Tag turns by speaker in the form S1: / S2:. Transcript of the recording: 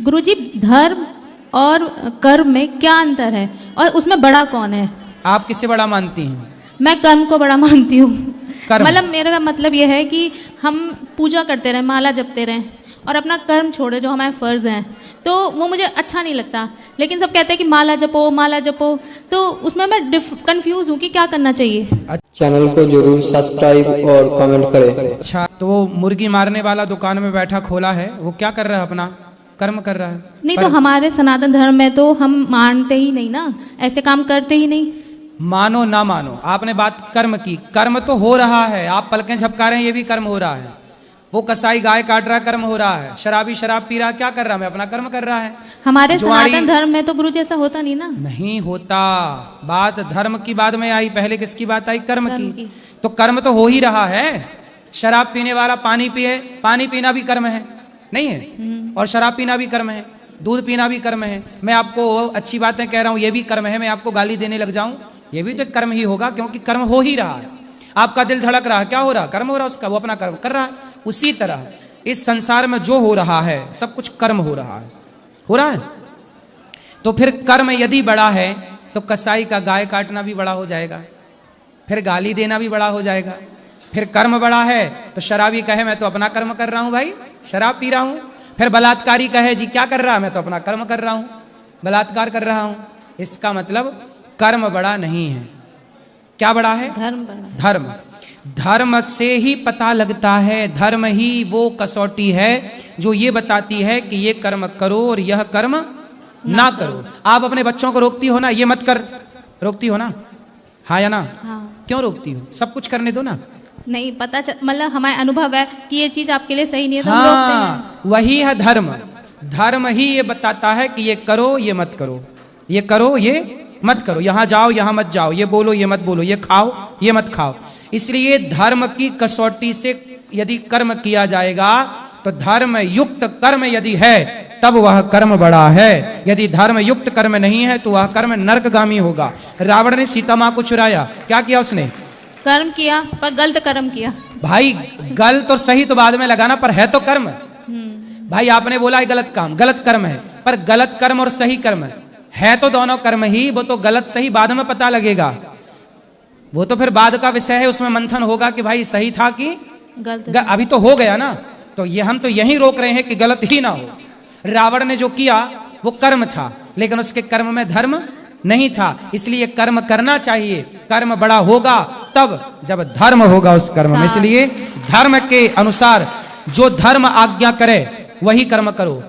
S1: गुरुजी, धर्म और कर्म में क्या अंतर है और उसमें बड़ा कौन है?
S2: आप किसे बड़ा मानती हैं?
S1: मैं कर्म को बड़ा मानती हूँ।
S2: कर्म?
S1: मतलब मेरा मतलब यह है कि हम पूजा करते रहें, माला जपते रहें और अपना कर्म छोड़े जो हमारे फर्ज हैं, तो वो मुझे अच्छा नहीं लगता। लेकिन सब कहते हैं कि माला जपो माला जपो, तो उसमें मैं कंफ्यूज हूँ कि क्या करना चाहिए।
S3: चैनल को जरूर सब्सक्राइब और कमेंट करें।
S2: अच्छा, तो वो मुर्गी मारने वाला दुकान में बैठा खोला है, वो क्या कर रहा है? अपना कर्म कर रहा है।
S1: नहीं तो हमारे सनातन धर्म में तो हम मानते ही नहीं ना, ऐसे काम करते ही नहीं।
S2: मानो ना मानो, आपने बात कर्म की, कर्म तो हो रहा है। आप पलकें झपका रहे हैं, ये भी कर्म हो रहा है। वो कसाई गाय काट रहा है, कर्म हो रहा है। शराबी शराब पी रहा है, क्या कर रहा है? मैं अपना कर्म कर रहा है।
S1: हमारे सनातन धर्म में तो गुरु जैसा होता नहीं ना।
S2: नहीं होता। बात धर्म की बाद में आई, पहले किसकी बात आई? कर्म की। तो कर्म तो हो ही रहा है। शराब पीने वाला पानी पिए, पानी पीना भी कर्म है, नहीं है? और शराब पीना भी कर्म है, दूध पीना भी कर्म है। मैं आपको अच्छी बातें कह रहा हूं, ये भी कर्म है। मैं आपको गाली देने लग जाऊं, ये भी तो कर्म ही होगा, क्योंकि कर्म हो ही रहा है। आपका दिल धड़क रहा है, क्या हो रहा? कर्म हो रहा है उसका, वो अपना कर्म कर रहा है। उसी तरह इस संसार में जो हो रहा है सब कुछ कर्म हो रहा है, हो रहा है। तो फिर कर्म यदि बड़ा है तो कसाई का गाय काटना भी बड़ा हो जाएगा, फिर गाली देना भी बड़ा हो जाएगा। फिर कर्म बड़ा है तो शराबी कहे मैं तो अपना कर्म कर रहा हूं भाई, शराब पी रहा हूं। फिर बलात्कारी कहे जी क्या कर रहा है? मैं तो अपना कर्म कर रहा हूं, बलात्कार कर रहा हूं। इसका मतलब कर्म बड़ा नहीं है। क्या बड़ा है?
S1: धर्म बड़ा।
S2: धर्म। धर्म से ही पता लगता है, धर्म ही वो कसौटी है जो ये बताती है कि ये कर्म करो और यह कर्म ना करो। आप अपने बच्चों को रोकती हो ना, ये मत कर, रोकती हो ना? हाँ या ना?
S1: हाँ।
S2: क्यों रोकती हो? सब कुछ करने दो ना।
S1: नहीं पता मतलब हमारा अनुभव है कि ये चीज आपके लिए सही नहीं है, तो हम रोकते हैं।
S2: वही है धर्म। धर्म ही ये बताता है कि ये करो ये मत करो, ये करो ये मत करो, यहां जाओ यहां मत जाओ, ये बोलो ये मत बोलो, ये खाओ ये मत खाओ। इसलिए धर्म की कसौटी से यदि कर्म किया जाएगा तो धर्म युक्त कर्म यदि है तब वह कर्म बड़ा है। यदि धर्म युक्त कर्म नहीं है तो वह कर्म नरकगामी होगा। रावण ने सीता मां को चुराया, क्या किया उसने?
S1: कर्म किया, पर गलत कर्म किया।
S2: भाई गलत और सही तो बाद में लगाना, पर है तो कर्म। भाई आपने बोला है गलत काम, गलत कर्म है, पर गलत कर्म और सही कर्म है तो दोनों कर्म ही। वो तो गलत सही बाद में पता लगेगा, वो तो फिर बाद का विषय है, उसमें मंथन होगा कि भाई सही था कि
S1: गलत।
S2: अभी तो हो गया ना। तो ये हम तो यही रोक रहे हैं कि गलत ही ना हो। रावण ने जो किया वो कर्म था, लेकिन उसके कर्म में धर्म नहीं था। इसलिए कर्म करना चाहिए। कर्म बड़ा होगा तब जब धर्म होगा उस कर्म में। इसलिए धर्म के अनुसार जो धर्म आज्ञा करे वही कर्म करो।